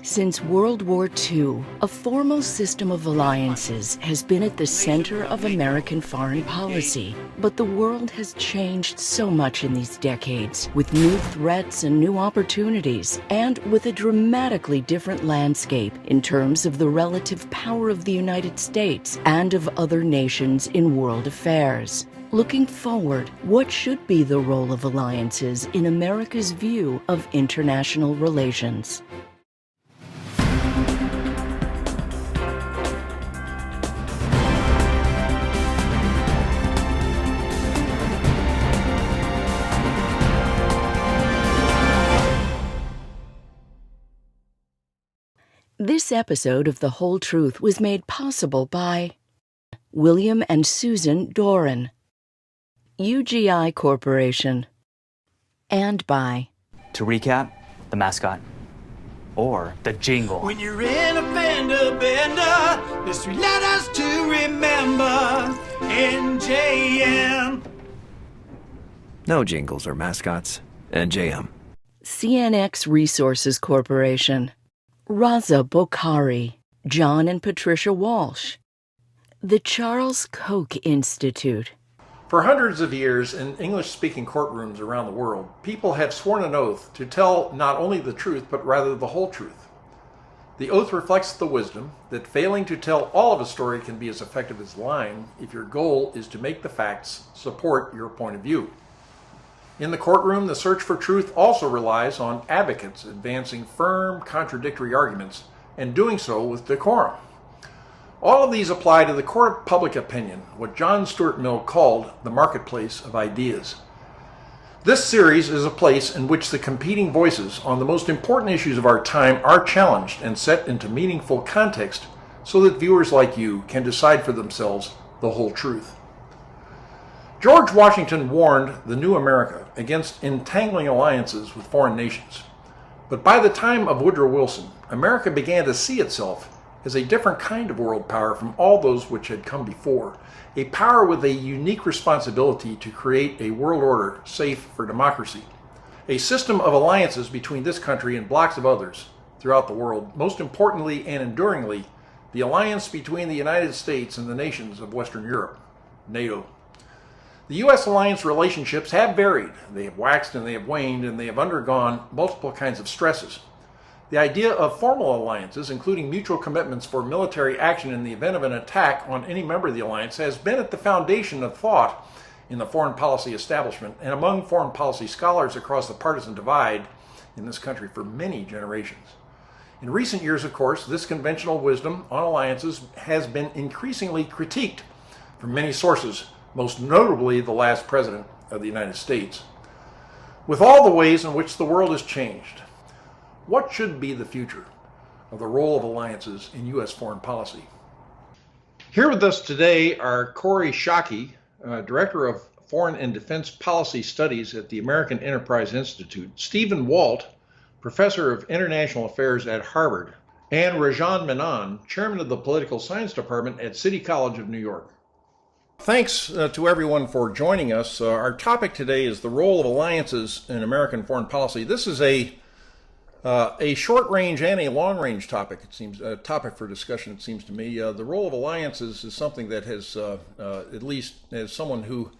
Since World War II, a formal system of alliances has been at the center of American foreign policy. But the world has changed so much in these decades, with new threats and new opportunities, and with a dramatically different landscape in terms of the relative power of the United States and of other nations in world affairs. Looking forward, what should be the role of alliances in America's view of international relations? This episode of The Whole Truth was made possible by William and Susan Doran, UGI Corporation, and by... To recap, the mascot, or the jingle. When you're in a fender bender, there's 3 letters to remember, NJM. No jingles or mascots, NJM. CNX Resources Corporation, Raza Bokhari, John and Patricia Walsh, the Charles Koch Institute. For hundreds of years in English-speaking courtrooms around the world, people have sworn an oath to tell not only the truth, but rather the whole truth. The oath reflects the wisdom that failing to tell all of a story can be as effective as lying if your goal is to make the facts support your point of view. In the courtroom, the search for truth also relies on advocates advancing firm, contradictory arguments and doing so with decorum. All of these apply to the court of public opinion, what John Stuart Mill called the marketplace of ideas. This series is a place in which the competing voices on the most important issues of our time are challenged and set into meaningful context so that viewers like you can decide for themselves the whole truth. George Washington warned the new America against entangling alliances with foreign nations. But by the time of Woodrow Wilson, America began to see itself as a different kind of world power from all those which had come before, a power with a unique responsibility to create a world order safe for democracy, a system of alliances between this country and blocks of others throughout the world, most importantly and enduringly, the alliance between the United States and the nations of Western Europe, NATO. The U.S. alliance relationships have varied. They have waxed and they have waned, and they have undergone multiple kinds of stresses. The idea of formal alliances, including mutual commitments for military action in the event of an attack on any member of the alliance, has been at the foundation of thought in the foreign policy establishment and among foreign policy scholars across the partisan divide in this country for many generations. In recent years, of course, this conventional wisdom on alliances has been increasingly critiqued from many sources, most notably the last president of the United States. With all the ways in which the world has changed, what should be the future of the role of alliances in U.S. foreign policy? Here with us today are Corey Shockey, Director of Foreign and Defense Policy Studies at the American Enterprise Institute, Stephen Walt, Professor of International Affairs at Harvard, and Rajan Menon, Chairman of the Political Science Department at City College of New York. Thanks to everyone for joining us. Our topic today is the role of alliances in American foreign policy. This is a short-range and a long-range topic. It seems a topic for discussion. It seems to me the role of alliances is something that has, at least as someone who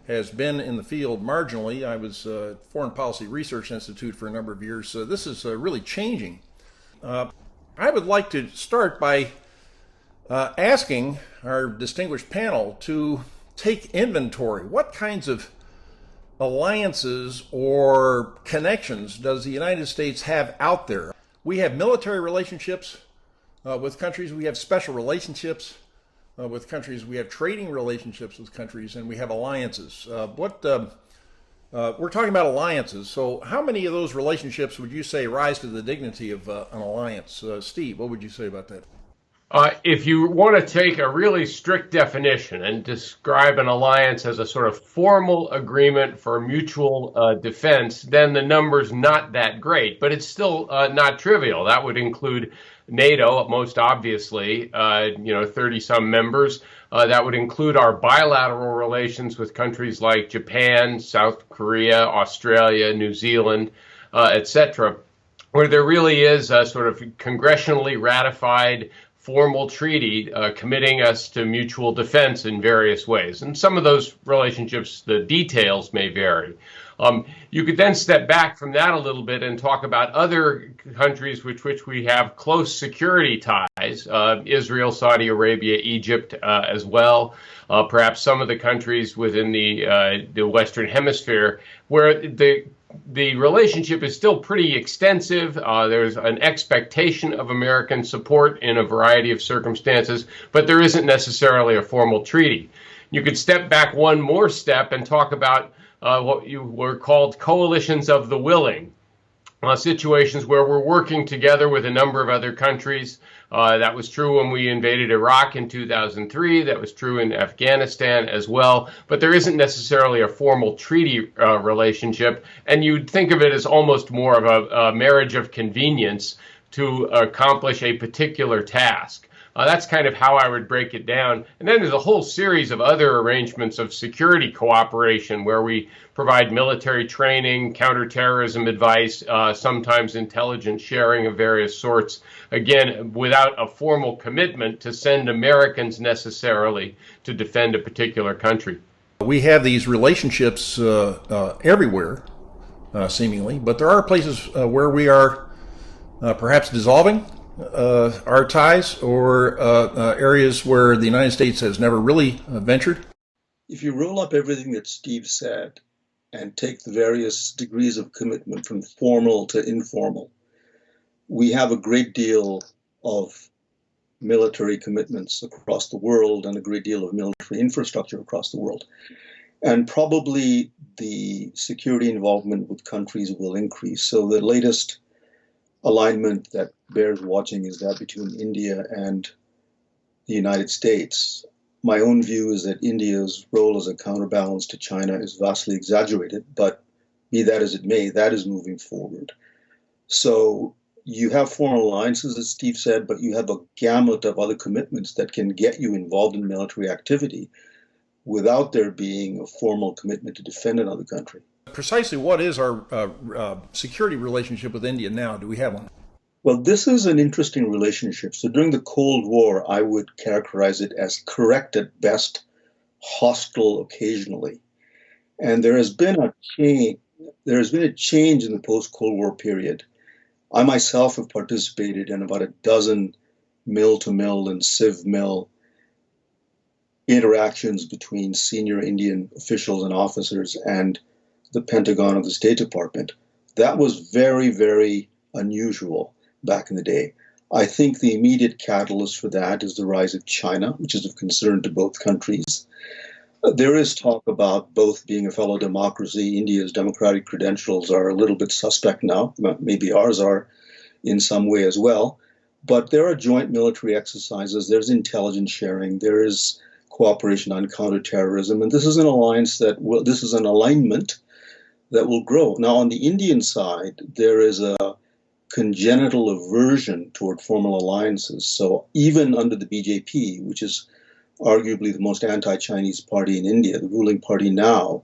has been in the field marginally, I was at Foreign Policy Research Institute for a number of years. So this is really changing. I would like to start by asking our distinguished panel to take inventory. What kinds of alliances or connections does the United States have out there? We have military relationships with countries, we have special relationships with countries, we have trading relationships with countries, and we have alliances. We're talking about alliances, so how many of those relationships would you say rise to the dignity of an alliance? Steve, what would you say about that? If you want to take a really strict definition and describe an alliance as a sort of formal agreement for mutual defense, then the number's not that great, but it's still not trivial. That would include NATO, most obviously, 30-some members. That would include our bilateral relations with countries like Japan, South Korea, Australia, New Zealand, etc. where there really is a sort of congressionally ratified formal treaty committing us to mutual defense in various ways. And some of those relationships, the details may vary. You could then step back from that a little bit and talk about other countries with which we have close security ties, Israel, Saudi Arabia, Egypt as well, perhaps some of the countries within the Western Hemisphere where the relationship is still pretty extensive. There's an expectation of American support in a variety of circumstances, but there isn't necessarily a formal treaty. You could step back one more step and talk about what you were called coalitions of the willing, situations where we're working together with a number of other countries. That was true when we invaded Iraq in 2003. That was true in Afghanistan as well. But there isn't necessarily a formal treaty relationship. And you'd think of it as almost more of a marriage of convenience to accomplish a particular task. That's kind of how I would break it down. And then there's a whole series of other arrangements of security cooperation where we provide military training, counterterrorism advice, sometimes intelligence sharing of various sorts, again, without a formal commitment to send Americans necessarily to defend a particular country. We have these relationships everywhere, seemingly, but there are places where we are perhaps dissolving our ties, or areas where the United States has never really ventured. If you roll up everything that Steve said and take the various degrees of commitment from formal to informal, we have a great deal of military commitments across the world and a great deal of military infrastructure across the world. And probably the security involvement with countries will increase. So the latest alignment that bears watching is that between India and the United States. My own view is that India's role as a counterbalance to China is vastly exaggerated, but be that as it may, that is moving forward. So you have foreign alliances, as Steve said, but you have a gamut of other commitments that can get you involved in military activity without there being a formal commitment to defend another country. Precisely what is our security relationship with India now? Do we have one? Well, this is an interesting relationship. So during the Cold War, I would characterize it as correct at best, hostile occasionally. And there has been a change. There has been a change in the post-Cold War period. I myself have participated in about a dozen mill-to-mill and civ-mill interactions between senior Indian officials and officers and the Pentagon of the State Department. That was very, very unusual back in the day. I think the immediate catalyst for that is the rise of China, which is of concern to both countries. There is talk about both being a fellow democracy. India's democratic credentials are a little bit suspect now. Maybe ours are in some way as well. But there are joint military exercises. There's intelligence sharing. There is cooperation on counterterrorism. And this is an alliance this is an alignment that will grow. Now, on the Indian side, there is a congenital aversion toward formal alliances. So even under the BJP, which is arguably the most anti-Chinese party in India, the ruling party now,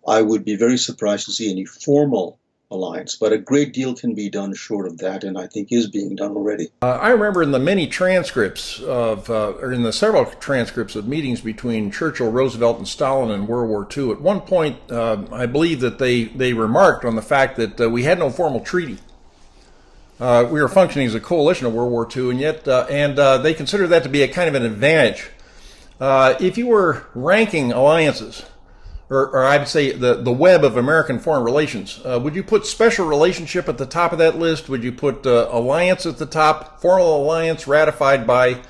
I would be very surprised to see any formal alliance. But a great deal can be done short of that, and I think is being done already. I remember in the many transcripts or in the several transcripts of meetings between Churchill, Roosevelt, and Stalin in World War II, at one point, I believe that they remarked on the fact that we had no formal treaty. We were functioning as a coalition of World War II, and yet, they considered that to be a kind of an advantage. If you were ranking alliances, or I'd say the web of American foreign relations, would you put special relationship at the top of that list? Would you put alliance at the top, formal alliance ratified by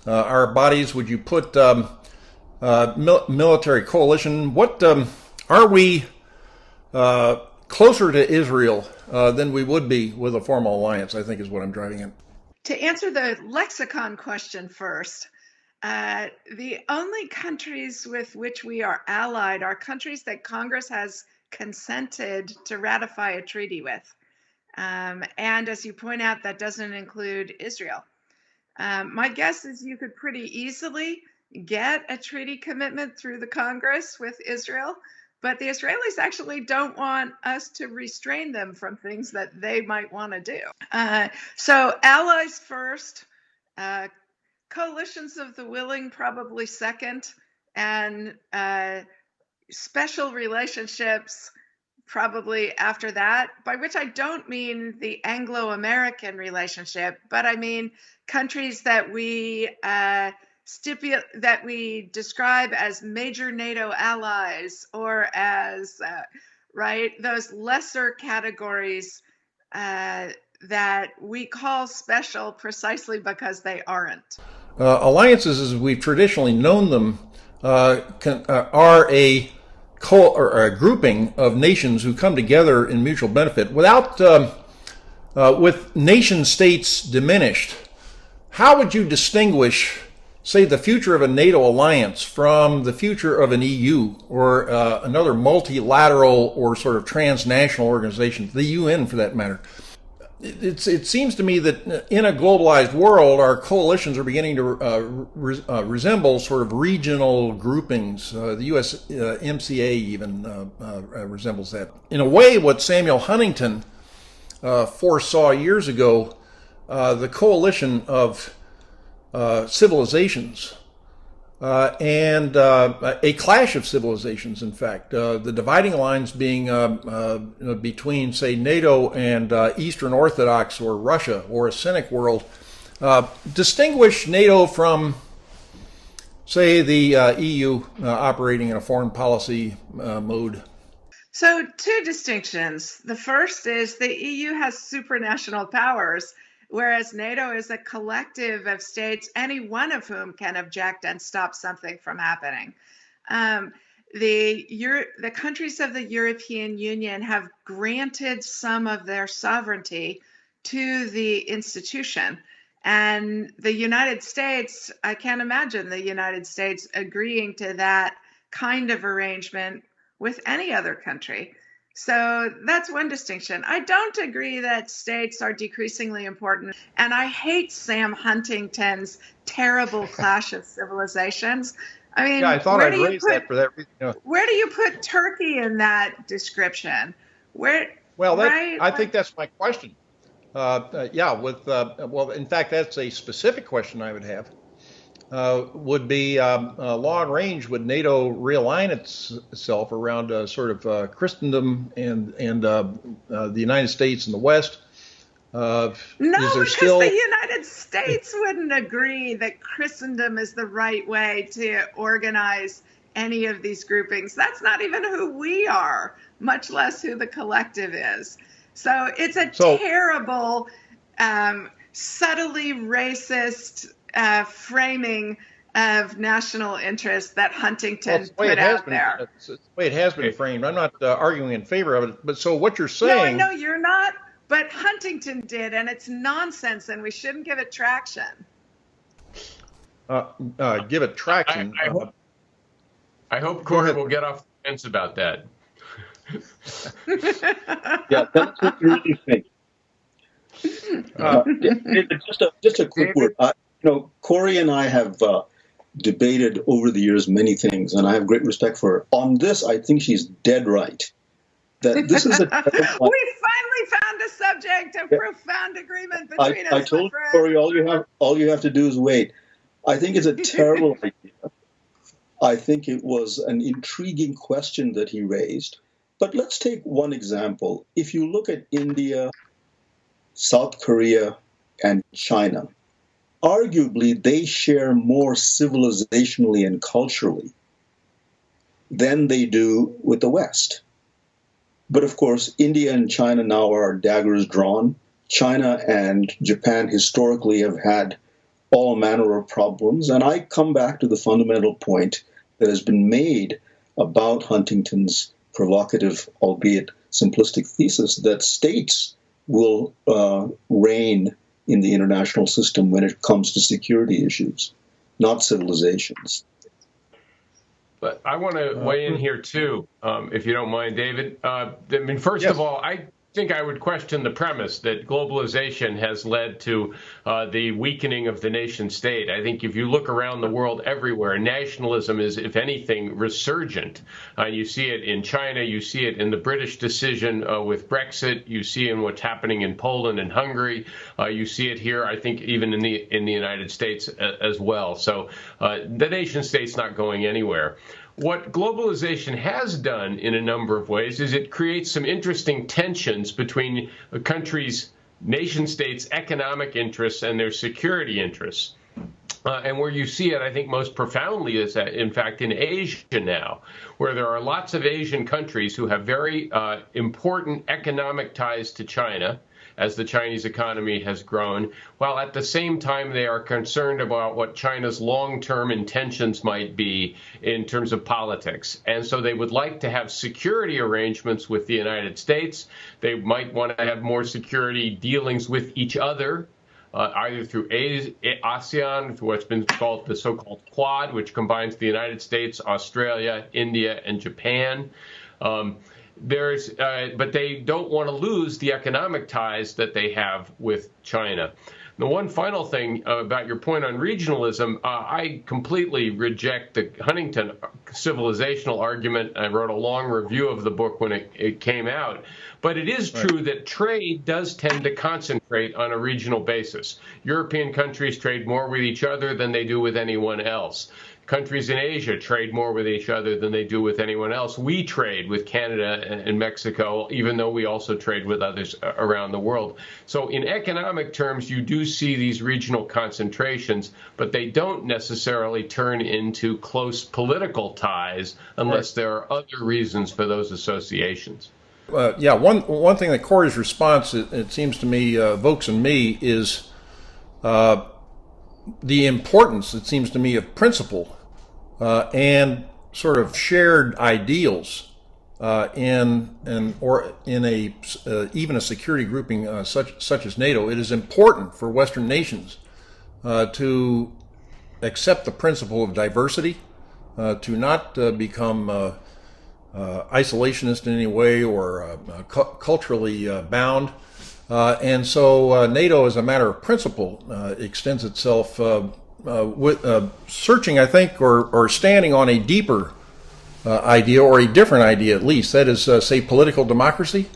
our bodies? Would you put military coalition? What are we closer to Israel than we would be with a formal alliance, I think is what I'm driving at. To answer the lexicon question first, the only countries with which we are allied are countries that Congress has consented to ratify a treaty with. And as you point out, that doesn't include Israel. My guess is you could pretty easily get a treaty commitment through the Congress with Israel. but the Israelis actually don't want us to restrain them from things that they might want to do. So allies first, coalitions of the willing probably second, and special relationships probably after that, by which I don't mean the Anglo-American relationship, but I mean countries that we that we describe as major NATO allies, or as those lesser categories that we call special precisely because they aren't. Alliances, as we've traditionally known them, are a grouping of nations who come together in mutual benefit. With nation states diminished, how would you distinguish, say, the future of a NATO alliance from the future of an EU or another multilateral or sort of transnational organization, the UN for that matter? It seems to me that in a globalized world, our coalitions are beginning to resemble sort of regional groupings. The US MCA even resembles that. In a way, what Samuel Huntington foresaw years ago, the coalition of civilizations and a clash of civilizations, in fact. The dividing lines being between, say, NATO and Eastern Orthodox or Russia or a cynic world. Distinguish NATO from, say, the EU operating in a foreign policy mode. So, two distinctions. The first is the EU has supranational powers, whereas NATO is a collective of states, any one of whom can object and stop something from happening. The countries of the European Union have granted some of their sovereignty to the institution. And the United States, I can't imagine the United States agreeing to that kind of arrangement with any other country. So that's one distinction. I don't agree that states are decreasingly important. And I hate Sam Huntington's terrible clash of civilizations. I mean, yeah, I thought I'd raise that for that reason. Where do you put Turkey in that description? I think that's my question. In fact, that's a specific question I would have. Would be long range, would NATO realign itself around sort of Christendom and the United States and the West? No, because the United States wouldn't agree that Christendom is the right way to organize any of these groupings. That's not even who we are, much less who the collective is. So it's a terrible, subtly racist framing of national interest that Huntington put out there. It's the way it has been framed. I'm not arguing in favor of it, but so what you're saying... No, I know you're not, but Huntington did, and it's nonsense, and we shouldn't give it traction. Give it traction. I hope Corey will get off the fence about that. Yeah, that's what you really think. Just a quick word. Corey and I have debated over the years many things, and I have great respect for her. On this, I think she's dead right. That this is a we finally found a subject of profound agreement between us. I told Corey, all you have to do is wait. I think it's a terrible idea. I think it was an intriguing question that he raised. But let's take one example. If you look at India, South Korea, and China, arguably they share more civilizationally and culturally than they do with the West. But of course, India and China now are daggers drawn. China and Japan historically have had all manner of problems. And I come back to the fundamental point that has been made about Huntington's provocative, albeit simplistic thesis that states will reign in the international system when it comes to security issues, not civilizations. But I want to weigh in here too, if you don't mind, David. First of all, think I would question the premise that globalization has led to the weakening of the nation state. I think if you look around the world everywhere, nationalism is, if anything, resurgent. You see it in China, you see it in the British decision with Brexit, you see in what's happening in Poland and Hungary, you see it here, I think, even in the United States as well. So the nation state's not going anywhere. What globalization has done in a number of ways is it creates some interesting tensions between a country's nation states' economic interests and their security interests. And where you see it, I think, most profoundly is, in fact, in Asia now, where there are lots of Asian countries who have very important economic ties to China, as the Chinese economy has grown, while at the same time they are concerned about what China's long-term intentions might be in terms of politics. And so they would like to have security arrangements with the United States. They might want to have more security dealings with each other, either through ASEAN, through what's been called the so-called Quad, which combines the United States, Australia, India, and Japan. But they don't want to lose the economic ties that they have with China. The one final thing about your point on regionalism, I completely reject the Huntington civilizational argument. I wrote a long review of the book when it came out. But it is true that trade does tend to concentrate on a regional basis. European countries trade more with each other than they do with anyone else. Countries in Asia trade more with each other than they do with anyone else. We trade with Canada and Mexico, even though we also trade with others around the world. So in economic terms, you do see these regional concentrations, but they don't necessarily turn into close political ties unless there are other reasons for those associations. One thing that Corey's response, it seems to me, evokes in me is the importance, it seems to me, of principle and sort of shared ideals in even a security grouping such as NATO. It is important for Western nations to accept the principle of diversity, to not become isolationist in any way or culturally bound. And so NATO, as a matter of principle, extends itself with searching, I think, or standing on a deeper idea, or a different idea at least. That is, say, political democracy.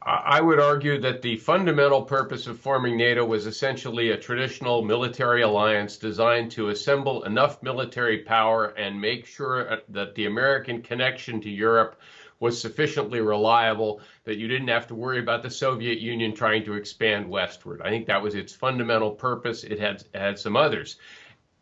I would argue that the fundamental purpose of forming NATO was essentially a traditional military alliance designed to assemble enough military power and make sure that the American connection to Europe was sufficiently reliable that you didn't have to worry about the Soviet Union trying to expand westward. I think that was its fundamental purpose. It had some others.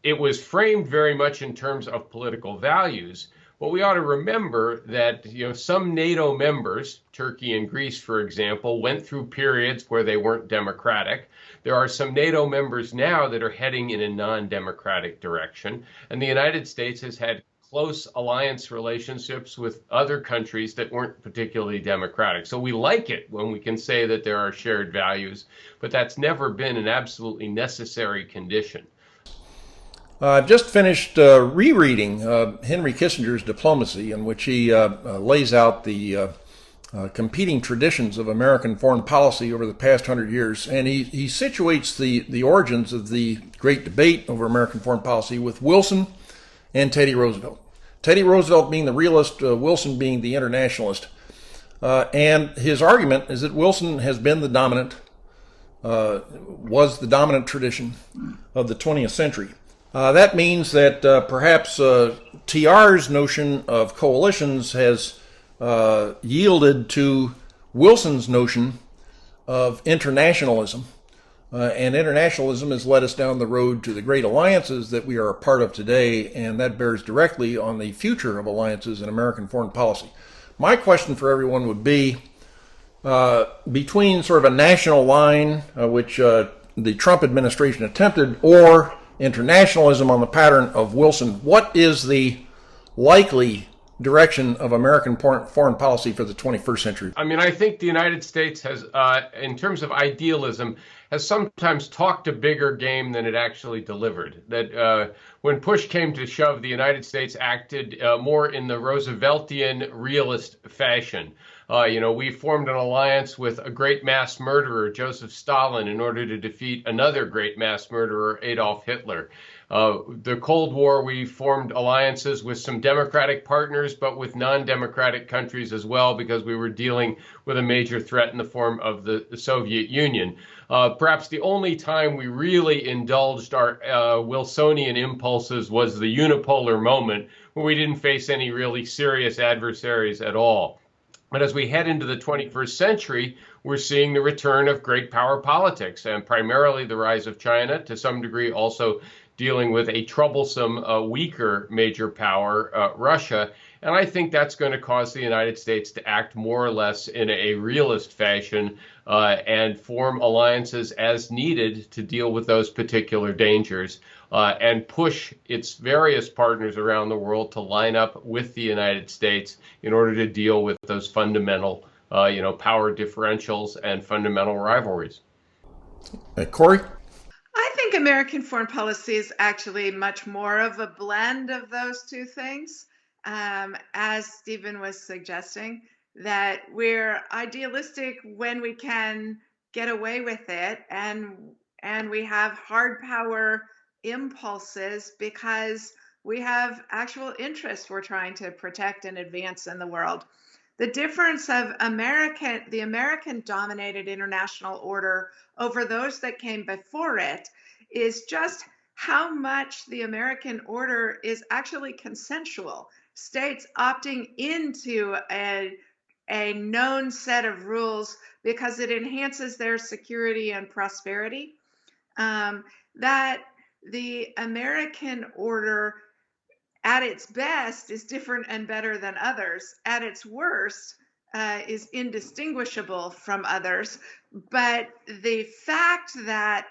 It was framed very much in terms of political values. But we ought to remember that some NATO members, Turkey and Greece, for example, went through periods where they weren't democratic. There are some NATO members now that are heading in a non-democratic direction. And the United States has had close alliance relationships with other countries that weren't particularly democratic. So we like it when we can say that there are shared values, but that's never been an absolutely necessary condition. I've just finished rereading Henry Kissinger's Diplomacy, in which he lays out the competing traditions of American foreign policy over the past 100 years. And he situates the origins of the great debate over American foreign policy with Wilson and Teddy Roosevelt. Teddy Roosevelt being the realist, Wilson being the internationalist. And his argument is that Wilson has been the dominant, was the dominant tradition of the 20th century. That means that perhaps TR's notion of coalitions has yielded to Wilson's notion of internationalism. And internationalism has led us down the road to the great alliances that we are a part of today, and that bears directly on the future of alliances in American foreign policy. My question for everyone would be, between sort of a national line, which the Trump administration attempted, or internationalism on the pattern of Wilson, what is the likely direction of American foreign policy for the 21st century? I mean, I think the United States has, in terms of idealism, has sometimes talked a bigger game than it actually delivered. That when push came to shove, the United States acted more in the Rooseveltian realist fashion. We formed an alliance with a great mass murderer, Joseph Stalin, in order to defeat another great mass murderer, Adolf Hitler. The Cold War, we formed alliances with some democratic partners, but with non-democratic countries as well, because we were dealing with a major threat in the form of the Soviet Union. Perhaps the only time we really indulged our Wilsonian impulses was the unipolar moment, where we didn't face any really serious adversaries at all. But as we head into the 21st century, we're seeing the return of great power politics, and primarily the rise of China, to some degree also dealing with a troublesome, weaker major power, Russia. And I think that's going to cause the United States to act more or less in a realist fashion and form alliances as needed to deal with those particular dangers and push its various partners around the world to line up with the United States in order to deal with those fundamental, power differentials and fundamental rivalries. Corey? I think American foreign policy is actually much more of a blend of those two things. As Stephen was suggesting, that we're idealistic when we can get away with it, and we have hard power impulses because we have actual interests we're trying to protect and advance in the world. The difference of the American dominated international order over those that came before it is just how much the American order is actually consensual. States opting into a known set of rules because it enhances their security and prosperity. That the American order at its best is different and better than others. At its worst is indistinguishable from others. But the fact that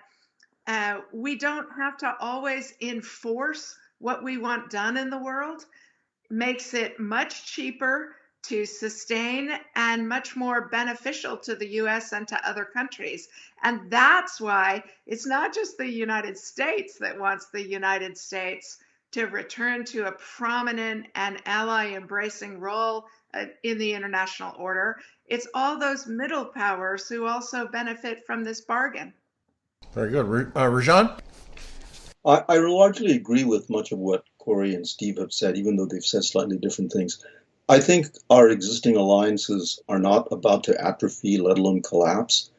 we don't have to always enforce what we want done in the world makes it much cheaper to sustain and much more beneficial to the US and to other countries. And that's why it's not just the United States that wants the United States to return to a prominent and ally-embracing role in the international order. It's all those middle powers who also benefit from this bargain. Very good. Rajan? I largely agree with much of what Corey and Steve have said, even though they've said slightly different things. I think our existing alliances are not about to atrophy, let alone collapse.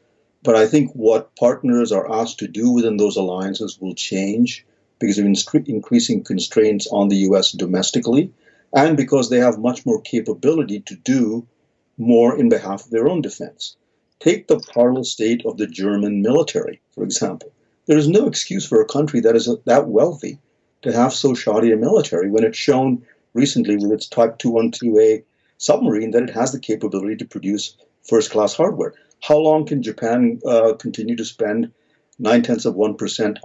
But I think what partners are asked to do within those alliances will change because of increasing constraints on the U.S. domestically, and because they have much more capability to do more in behalf of their own defense. Take the parlous state of the German military, for example. There is no excuse for a country that is that wealthy to have so shoddy a military when it's shown recently with its Type 212A submarine that it has the capability to produce first-class hardware. How long can Japan continue to spend 0.9%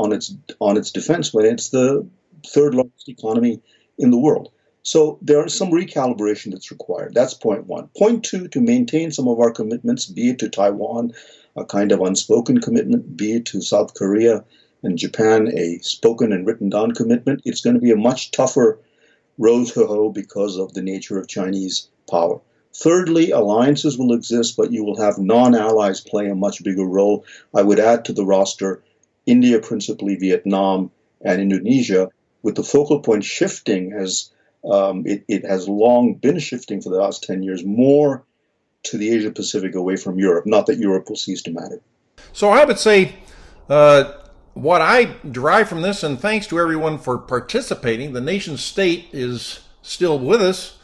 on its defense when it's the third largest economy in the world? So there is some recalibration that's required. That's point one. Point two, to maintain some of our commitments, be it to Taiwan, a kind of unspoken commitment, be it to South Korea and Japan, a spoken and written down commitment, it's going to be a much tougher road to hoe because of the nature of Chinese power. Thirdly, alliances will exist, but you will have non-allies play a much bigger role. I would add to the roster India, principally Vietnam, and Indonesia, with the focal point shifting as it has long been shifting for the last 10 years, more to the Asia Pacific away from Europe. Not that Europe will cease to matter. So I would say what I derive from this, and thanks to everyone for participating, the nation state is still with us.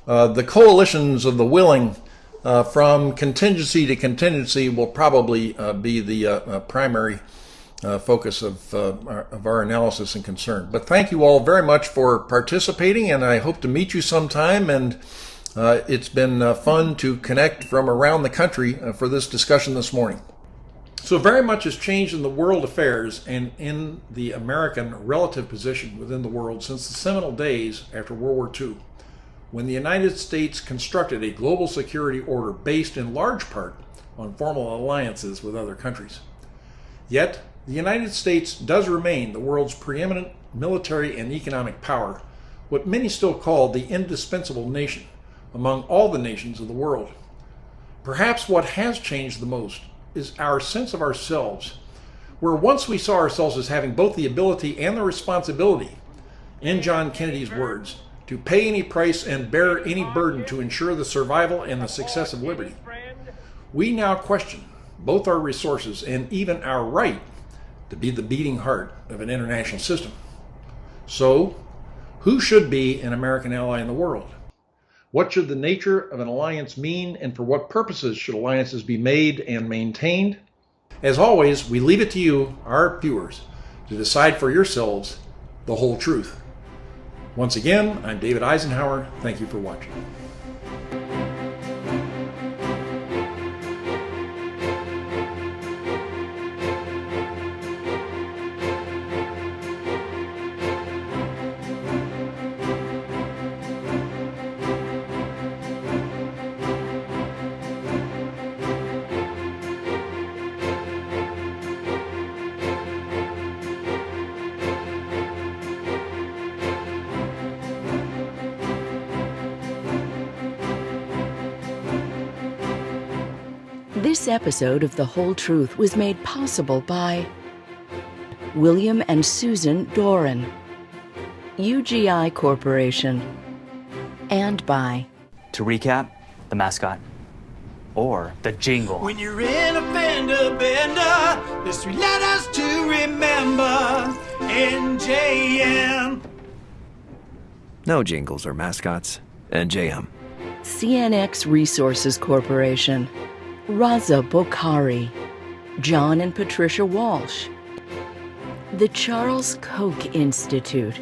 The coalitions of the willing from contingency to contingency will probably be the primary focus of our analysis and concern. But thank you all very much for participating, and I hope to meet you sometime. And it's been fun to connect from around the country for this discussion this morning. So very much has changed in the world affairs and in the American relative position within the world since the seminal days after World War II, when the United States constructed a global security order based in large part on formal alliances with other countries. Yet, the United States does remain the world's preeminent military and economic power, what many still call the indispensable nation among all the nations of the world. Perhaps what has changed the most is our sense of ourselves, where once we saw ourselves as having both the ability and the responsibility, in John Kennedy's words, to pay any price and bear any burden to ensure the survival and the success of liberty. We now question both our resources and even our right to be the beating heart of an international system. So, who should be an American ally in the world? What should the nature of an alliance mean, and for what purposes should alliances be made and maintained? As always, we leave it to you, our viewers, to decide for yourselves the whole truth. Once again, I'm David Eisenhower. Thank you for watching. This episode of The Whole Truth was made possible by William and Susan Doran, UGI Corporation, and by... To recap, the mascot, or the jingle. When you're in a fender bender, there's 3 letters to remember. NJM. No jingles or mascots. NJM. CNX Resources Corporation, Raza Bokhari, John and Patricia Walsh, the Charles Koch Institute,